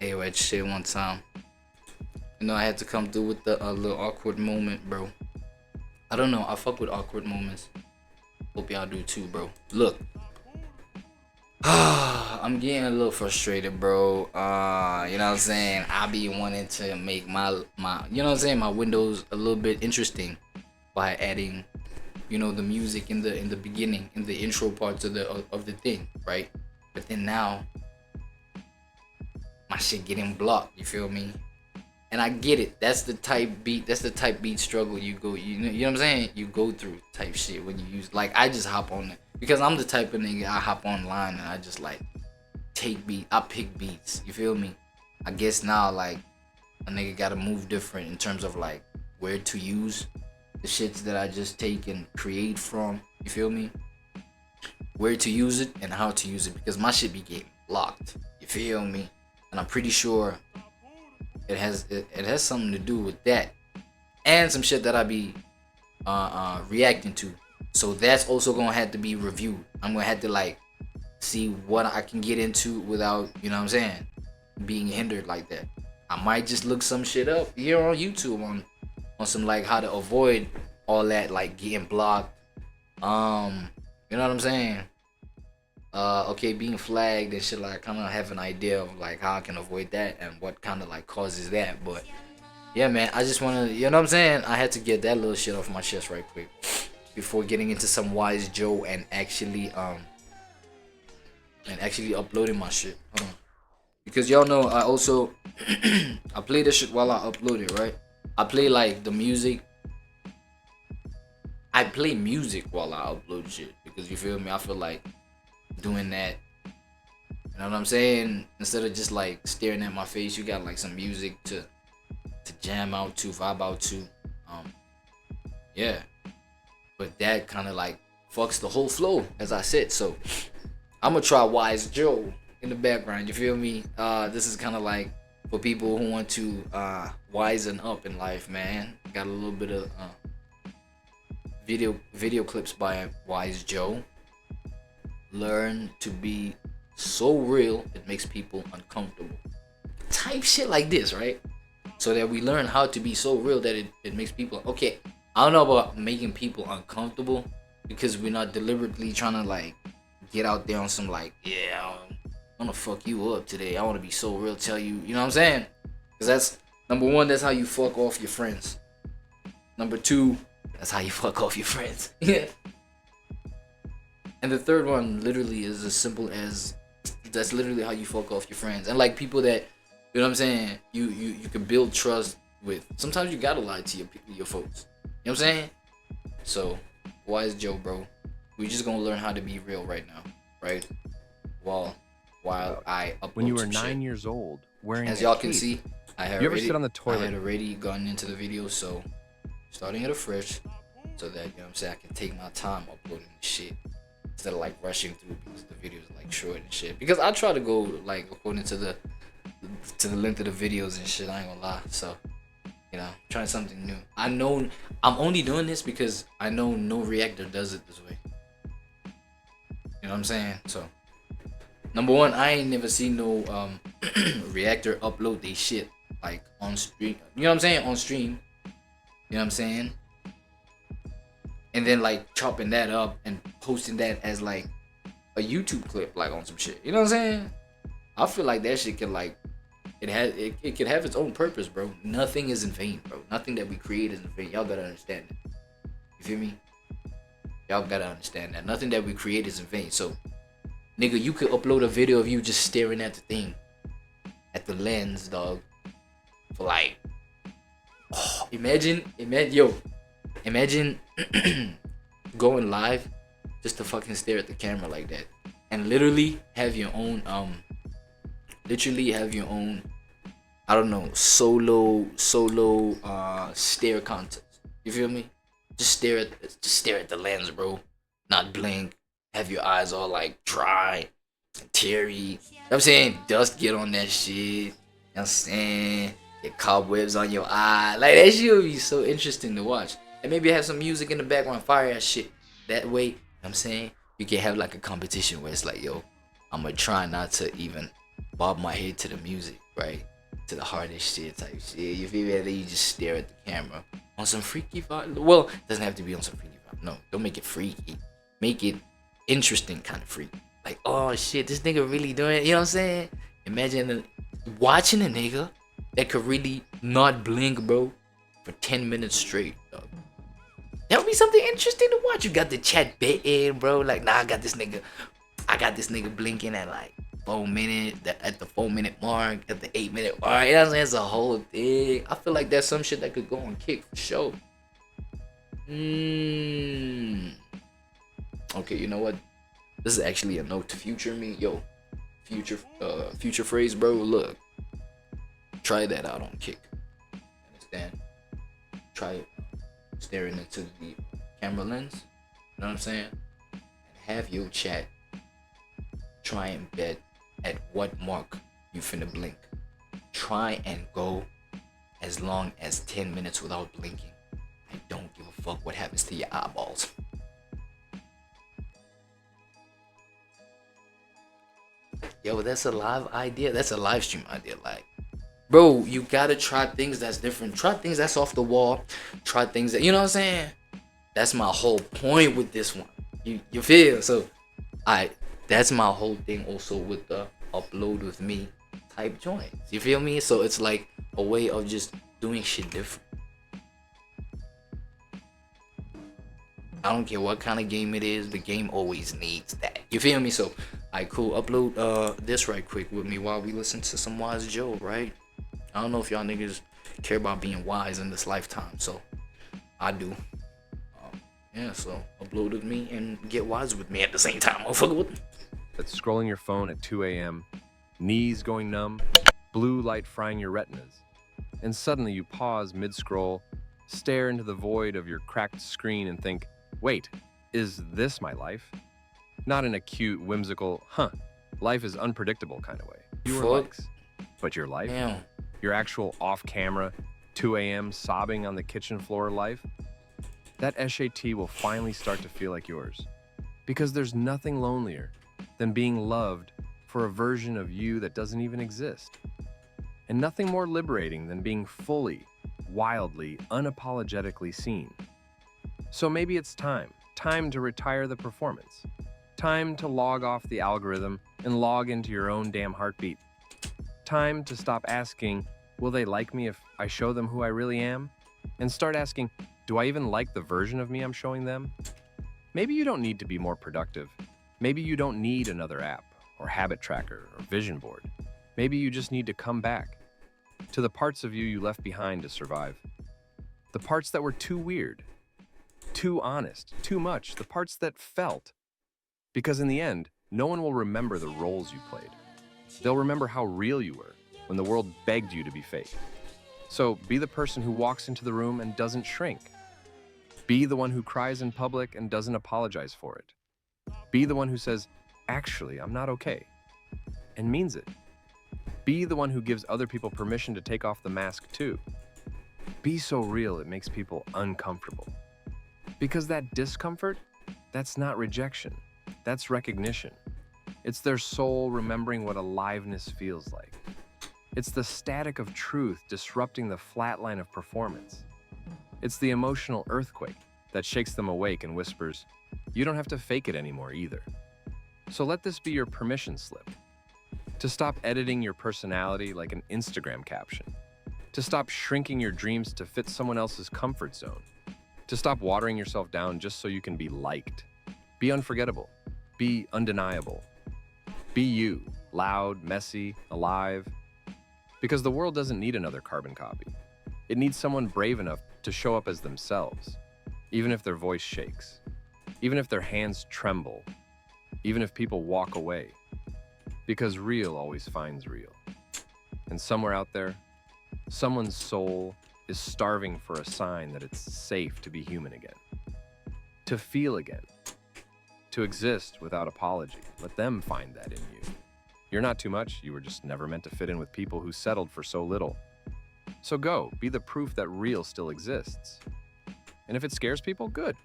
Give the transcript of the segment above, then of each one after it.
AWAD shit one time. You know, I had to come through with the little awkward moment, bro. I don't know. I fuck with awkward moments. Hope y'all do too, bro. Look. I'm getting a little frustrated, bro. You know what I'm saying? I be wanting to make my you know what I'm saying, my windows a little bit interesting by adding, you know, the music in the beginning, in the intro parts of the thing, right? But then now my shit getting blocked, you feel me? And I get it. That's the type beat struggle you know what I'm saying? You go through type shit when you use, like, I just hop on it. Because I'm the type of nigga, I hop online and I just like I pick beats, you feel me? I guess now like a nigga gotta move different in terms of like where to use the shits that I just take and create from, you feel me? Where to use it and how to use it, because my shit be getting blocked, you feel me? And I'm pretty sure it has something to do with that and some shit that I be reacting to. So that's also gonna have to be reviewed. I'm gonna have to like see what I can get into without, you know what I'm saying, being hindered like that. I might just look some shit up here on YouTube on some like how to avoid all that like getting blocked. You know what I'm saying? Okay, being flagged and shit, like I kinda have an idea of like how I can avoid that and what kinda like causes that. But yeah, man, I just wanna, you know what I'm saying? I had to get that little shit off my chest right quick before getting into some Wise Joe and actually uploading my shit. Hold on. Because y'all know I also I play this shit while I upload it, right? I play like the music. I play music while I upload shit because, you feel me? I feel like doing that. You know what I'm saying? Instead of just like staring at my face, you got like some music to jam out to, vibe out to. Yeah. But that kind of like fucks the whole flow, as I said. So I'm gonna try Wise Joe in the background. You feel me? This is kind of like for people who want to wisen up in life, man. Got a little bit of video clips by Wise Joe. Learn to be so real it makes people uncomfortable. Type shit like this, right? So that we learn how to be so real that it makes people okay. I don't know about making people uncomfortable because we're not deliberately trying to like get out there on some like, yeah, I'm gonna fuck you up today. I want to be so real, tell you, you know what I'm saying? Because that's number one, that's how you fuck off your friends. Number two, that's how you fuck off your friends. Yeah. And the third one literally is as simple as that's literally how you fuck off your friends. And like people that, you know what I'm saying, you can build trust with. Sometimes you gotta lie to your folks. You know what I'm saying? So, Wise Joe, bro. We just gonna learn how to be real right now, right? While I upload when you were some 9 shit. years old, wearing As y'all can see, I had already gotten into the video, so starting it afresh, so that, you know what I'm saying, I can take my time uploading the shit instead of like rushing through because the videos are like short and shit. Because I try to go like according to the length of the videos and shit. I ain't gonna lie. So, you know, trying something new. I know I'm only doing this because I know no reactor does it this way. You know what I'm saying? So, number one, I ain't never seen no reactor upload they shit like on stream. You know what I'm saying? On stream. You know what I'm saying? And then like chopping that up and posting that as like a YouTube clip, like on some shit. You know what I'm saying? I feel like that shit can like it can have its own purpose, bro. Nothing is in vain, bro. Nothing that we create is in vain. Y'all gotta understand that. You feel me? Y'all gotta understand that. Nothing that we create is in vain. So, nigga, you could upload a video of you just staring at the thing, at the lens, dog, for like, oh, imagine going live just to fucking stare at the camera like that, and literally have your own I don't know, solo stare contest. You feel me? Just stare at the lens, bro. Not blink. Have your eyes all like dry and teary. You know what I'm saying? Dust get on that shit. You know what I'm saying? Get cobwebs on your eye. Like, that shit would be so interesting to watch. And maybe have some music in the background, fire ass shit. That way, you know what I'm saying, you can have like a competition where it's like, yo, I'm gonna try not to even bob my head to the music, right? To the hardest shit type shit. You feel me? And then you just stare at the camera on some freaky vibe. Well, it doesn't have to be on some freaky vibe. No, don't make it freaky. Make it interesting kind of freaky. Like, oh shit, this nigga really doing it. You know what I'm saying? Imagine watching a nigga that could really not blink, bro, for 10 minutes straight, dog. That would be something interesting to watch. You got the chat bit in, bro. Like, nah, I got this nigga blinking at like 4 minutes, at the 4 minute mark, at the 8 minute mark. You know what I'm saying? It's a whole thing. I feel like that's some shit that could go on Kick for sure. Okay, you know what? This is actually a note to future me. Yo, future phrase, bro. Look, try that out on Kick. Understand? Try it. Staring into the camera lens. You know what I'm saying? And have your chat try and bet at what mark you finna blink. Try and go as long as 10 minutes without blinking. I don't give a fuck what happens to your eyeballs. Yo, that's a live idea. That's a live stream idea. Like, bro, you gotta try things that's different. Try things that's off the wall. Try things that, you know what I'm saying? That's my whole point with this one. You feel? So, that's my whole thing also with the upload with me type joints. You feel me? So it's like a way of just doing shit different. I don't care what kind of game it is, the game always needs that. You feel me? So, alright, cool. Upload this right quick with me while we listen to some Wise Joe, right? I don't know if y'all niggas care about being wise in this lifetime, so I do. Yeah, so upload with me and get wise with me at the same time, motherfucker. With me. That's scrolling your phone at 2 a.m., knees going numb, blue light frying your retinas, and suddenly you pause mid-scroll, stare into the void of your cracked screen and think, wait, is this my life? Not in a cute, whimsical, life is unpredictable kind of way. Fewer likes. But your life? Damn. Your actual off-camera, 2 a.m. sobbing on the kitchen floor life? That SAT will finally start to feel like yours. Because there's nothing lonelier than being loved for a version of you that doesn't even exist. And nothing more liberating than being fully, wildly, unapologetically seen. So maybe it's time to retire the performance. Time to log off the algorithm and log into your own damn heartbeat. Time to stop asking, will they like me if I show them who I really am? And start asking, do I even like the version of me I'm showing them? Maybe you don't need to be more productive. Maybe you don't need another app or habit tracker or vision board. Maybe you just need to come back to the parts of you left behind to survive. The parts that were too weird, too honest, too much, the parts that felt. Because in the end, no one will remember the roles you played. They'll remember how real you were when the world begged you to be fake. So be the person who walks into the room and doesn't shrink. Be the one who cries in public and doesn't apologize for it. Be the one who says, actually, I'm not okay, and means it. Be the one who gives other people permission to take off the mask too. Be so real it makes people uncomfortable. Because that discomfort, that's not rejection, that's recognition. It's their soul remembering what aliveness feels like. It's the static of truth disrupting the flat line of performance. It's the emotional earthquake that shakes them awake and whispers, you don't have to fake it anymore either. So let this be your permission slip. To stop editing your personality like an Instagram caption. To stop shrinking your dreams to fit someone else's comfort zone. To stop watering yourself down just so you can be liked. Be unforgettable. Be undeniable. Be you, loud, messy, alive. Because the world doesn't need another carbon copy. It needs someone brave enough to show up as themselves, even if their voice shakes, even if their hands tremble, even if people walk away. Because real always finds real. And somewhere out there, someone's soul is starving for a sign that it's safe to be human again, to feel again, to exist without apology. Let them find that in you. You're not too much, you were just never meant to fit in with people who settled for so little. So go, be the proof that real still exists. And if it scares people, good.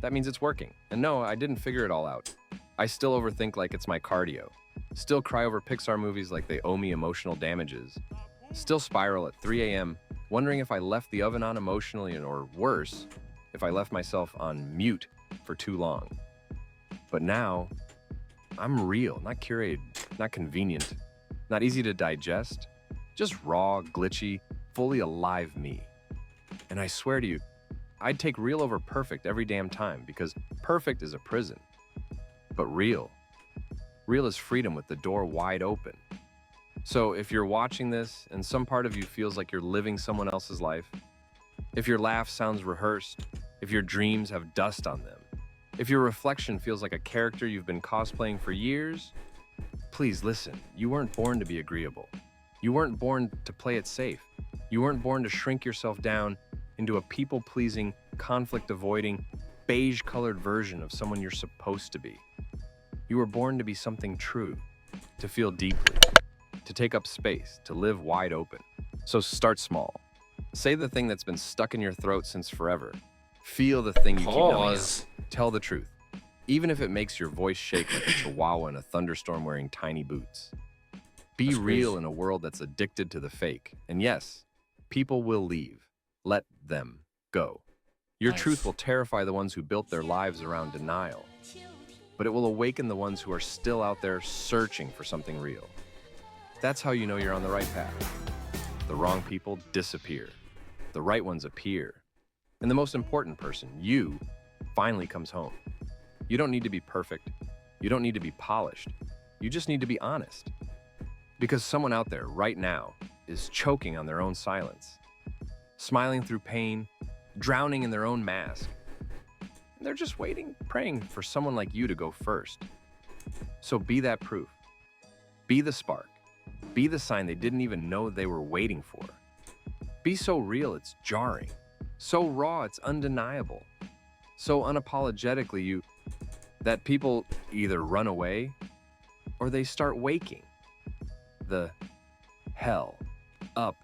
That means it's working. And no, I didn't figure it all out. I still overthink like it's my cardio. still cry over Pixar movies like they owe me emotional damages, still spiral at 3 a.m., wondering if I left the oven on emotionally, or worse, if I left myself on mute for too long. But now, I'm real, not curated, not convenient, not easy to digest, just raw, glitchy, fully alive me. And I swear to you, I'd take real over perfect every damn time, because perfect is a prison. But real is freedom with the door wide open. So if you're watching this and some part of you feels like you're living someone else's life, if your laugh sounds rehearsed, if your dreams have dust on them, if your reflection feels like a character you've been cosplaying for years, please listen. You weren't born to be agreeable. You weren't born to play it safe. You weren't born to shrink yourself down into a people-pleasing, conflict-avoiding, beige-colored version of someone you're supposed to be. You were born to be something true, to feel deeply, to take up space, to live wide open. So start small. Say the thing that's been stuck in your throat since forever. Feel the thing you keep knowing. Tell the truth, even if it makes your voice shake like a chihuahua in a thunderstorm wearing tiny boots. Be real in a world that's addicted to the fake. And yes, people will leave. Let them go. Your truth will terrify the ones who built their lives around denial, but it will awaken the ones who are still out there searching for something real. That's how you know you're on the right path. The wrong people disappear. The right ones appear. And the most important person, you, finally comes home. You don't need to be perfect. You don't need to be polished. You just need to be honest. Because someone out there right now is choking on their own silence, smiling through pain, drowning in their own mask. They're just waiting, praying for someone like you to go first. So be that proof. Be the spark. Be the sign they didn't even know they were waiting for. Be so real it's jarring. So raw it's undeniable. So unapologetically that people either run away or they start waking. The hell up.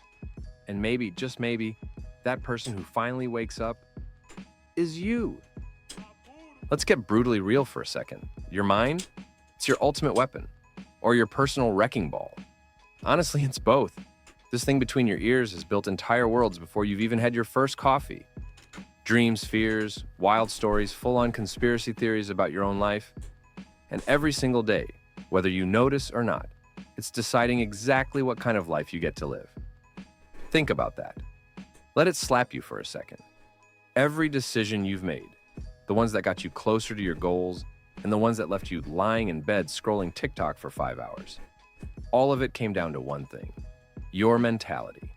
And maybe, just maybe, that person who finally wakes up is you. Let's get brutally real for a second. Your mind? It's your ultimate weapon. Or your personal wrecking ball. Honestly, it's both. This thing between your ears has built entire worlds before you've even had your first coffee. Dreams, fears, wild stories, full-on conspiracy theories about your own life. And every single day, whether you notice or not, it's deciding exactly what kind of life you get to live. Think about that. Let it slap you for a second. Every decision you've made, the ones that got you closer to your goals, and the ones that left you lying in bed scrolling TikTok for 5 hours, all of it came down to one thing: your mentality.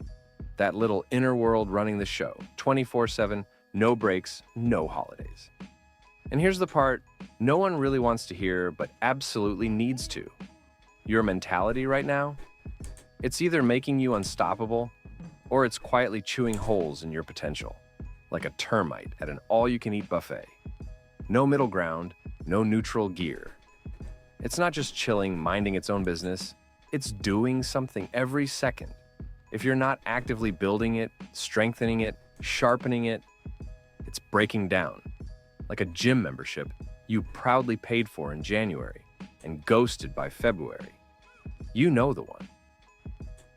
That little inner world running the show, 24/7, no breaks, no holidays. And here's the part no one really wants to hear, but absolutely needs to. Your mentality right now, it's either making you unstoppable, or it's quietly chewing holes in your potential, like a termite at an all-you-can-eat buffet. No middle ground, no neutral gear. It's not just chilling, minding its own business. It's doing something every second. If you're not actively building it, strengthening it, sharpening it, it's breaking down. Like a gym membership you proudly paid for in January and ghosted by February. You know the one.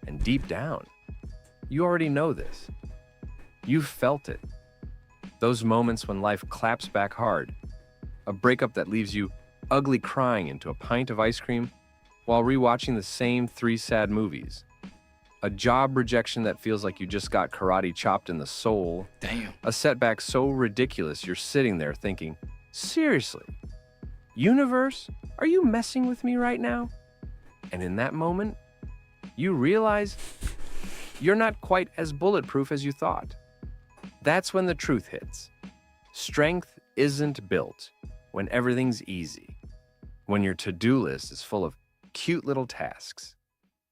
And deep down, you already know this. You've felt it. Those moments when life claps back hard. A breakup that leaves you ugly crying into a pint of ice cream while rewatching the same 3 sad movies. A job rejection that feels like you just got karate chopped in the soul. Damn. A setback so ridiculous you're sitting there thinking, seriously, universe, are you messing with me right now? And in that moment, you realize you're not quite as bulletproof as you thought. That's when the truth hits. Strength isn't built when everything's easy, when your to-do list is full of cute little tasks,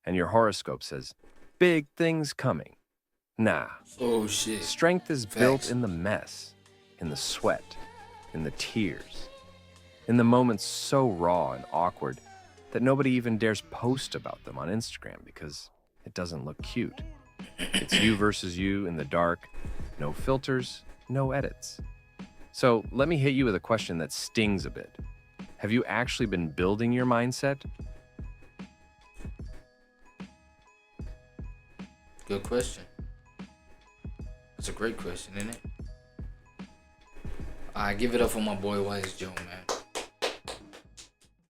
and your horoscope says, big things coming. Nah. Oh, shit. Strength is built in the mess, in the sweat, in the tears, in the moments so raw and awkward that nobody even dares post about them on Instagram because it doesn't look cute. It's you versus you in the dark, no filters, no edits. So let me hit you with a question that stings a bit. Have you actually been building your mindset? Good question. That's a great question, isn't it? I give it up for my boy Wise Joe, man.